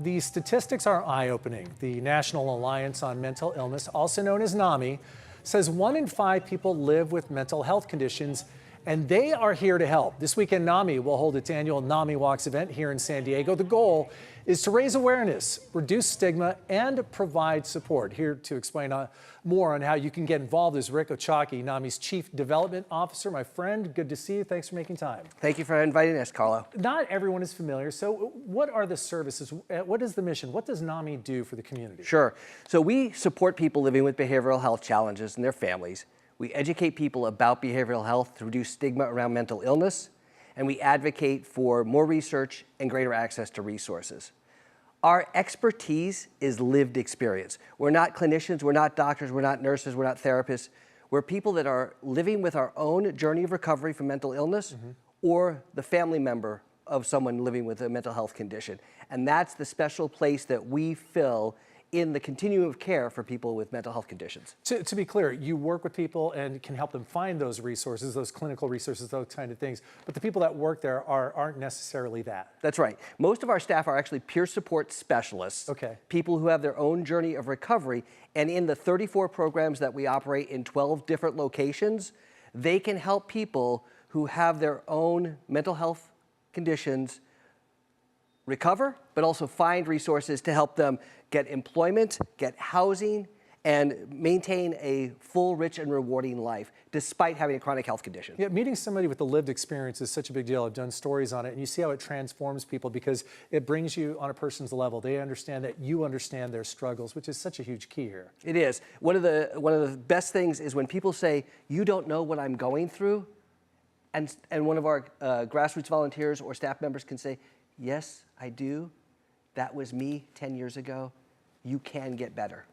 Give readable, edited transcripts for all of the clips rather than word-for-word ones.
The statistics are eye-opening. The National Alliance on Mental Illness, also known as NAMI, says 1 in 5 people live with mental health conditions, and they are here to help. This weekend, NAMI will hold its annual NAMIWalks event here in San Diego. The goal is to raise awareness, reduce stigma, and provide support. Here to explain more on how you can get involved is Rick Ochaki, NAMI's Chief Development Officer. My friend, good to see you. Thanks for making time. Thank you for inviting us, Carlo. Not everyone is familiar, so what are the services? What is the mission? What does NAMI do for the community? Sure. So we support people living with behavioral health challenges and their families. We educate people about behavioral health to reduce stigma around mental illness, and we advocate for more research and greater access to resources. Our expertise is lived experience. We're not clinicians, we're not doctors, we're not nurses, we're not therapists. We're people that are living with our own journey of recovery from mental illness or the family member of someone living with a mental health condition. And that's the special place that we fill in the continuum of care for people with mental health conditions. To be clear, you work with people and can help them find those resources, those clinical resources, those kind of things, but the people that work there aren't necessarily that. That's right. Most of our staff are actually peer support specialists, people who have their own journey of recovery, and in the 34 programs that we operate in 12 different locations, they can help people who have their own mental health conditions recover, but also find resources to help them get employment, get housing, and maintain a full, rich, and rewarding life, despite having a chronic health condition. Yeah, meeting somebody with the lived experience is such a big deal. I've done stories on it, and you see how it transforms people because it brings you on a person's level. They understand that you understand their struggles, which is such a huge key here. It is. One of the best things is when people say, "You don't know what I'm going through," and one of our grassroots volunteers or staff members can say, "Yes, I do. That was me 10 years ago. You can get better."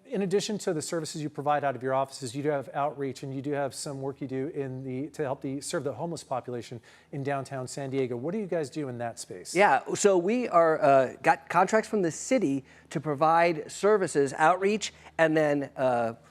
In addition to the services you provide out of your offices, you do have outreach and you do have some work you do to help serve the homeless population in downtown San Diego. What do you guys do in that space? Yeah, so we are got contracts from the city to provide services, outreach, and then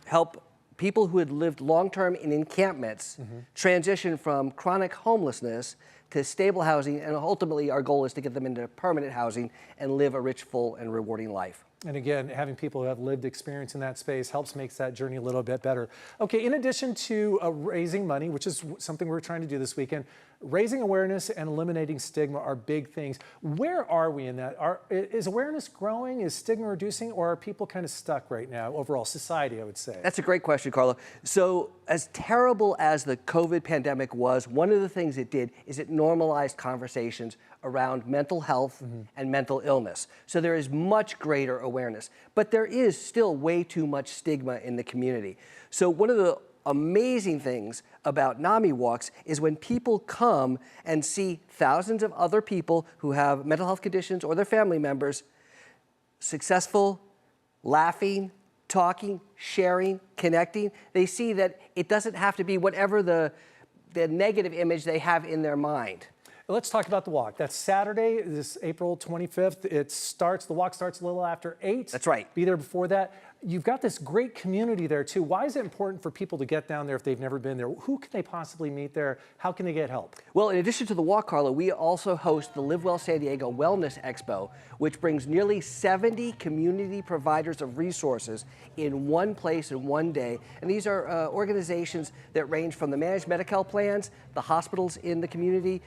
help people who had lived long-term in encampments transition from chronic homelessness to stable housing, and ultimately our goal is to get them into permanent housing and live a rich, full, and rewarding life. And again, having people who have lived experience in that space helps make that journey a little bit better. Okay, in addition to raising money, which is something we're trying to do this weekend, raising awareness and eliminating stigma are big things. Where are we in that? Is awareness growing? Is stigma reducing? Or are people kind of stuck right now, overall, society, I would say? That's a great question, Carlo. So as terrible as the COVID pandemic was, one of the things it did is it normalized conversations around mental health and mental illness. So there is much greater awareness, but there is still way too much stigma in the community. So one of the amazing things about NAMIWalks is when people come and see thousands of other people who have mental health conditions or their family members successful, laughing, talking, sharing, connecting, they see that it doesn't have to be whatever the negative image they have in their mind. Let's talk about the walk. That's Saturday, this April 25th. The walk starts a little after 8. That's right. Be there before that. You've got this great community there too. Why is it important for people to get down there if they've never been there? Who can they possibly meet there? How can they get help? Well, in addition to the walk, Carlo, we also host the Live Well San Diego Wellness Expo, which brings nearly 70 community providers of resources in one place in one day. And these are organizations that range from the managed medical plans, the hospitals in the community,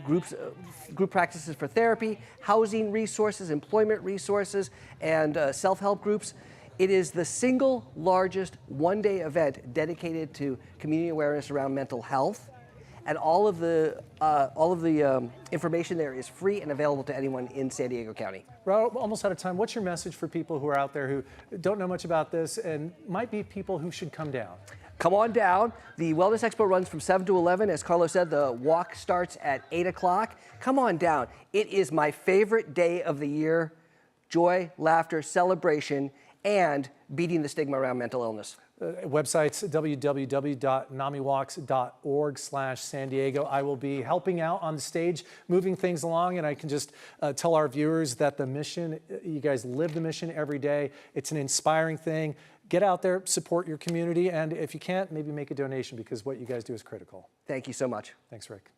group practices for therapy, housing resources, employment resources, and self-help groups. It is the single largest one-day event dedicated to community awareness around mental health, and all of the information there is free and available to anyone in San Diego County. We're almost out of time. What's your message for people who are out there who don't know much about this and might be people who should come down? Come on down. The Wellness Expo runs from 7 to 11. As Carlos said, the walk starts at 8 o'clock. Come on down. It is my favorite day of the year. Joy, laughter, celebration, and beating the stigma around mental illness. Website's www.namiwalks.org/San Diego. I will be helping out on the stage, moving things along, and I can just tell our viewers that the mission, you guys live the mission every day. It's an inspiring thing. Get out there, support your community, and if you can't, maybe make a donation because what you guys do is critical. Thank you so much. Thanks, Rick.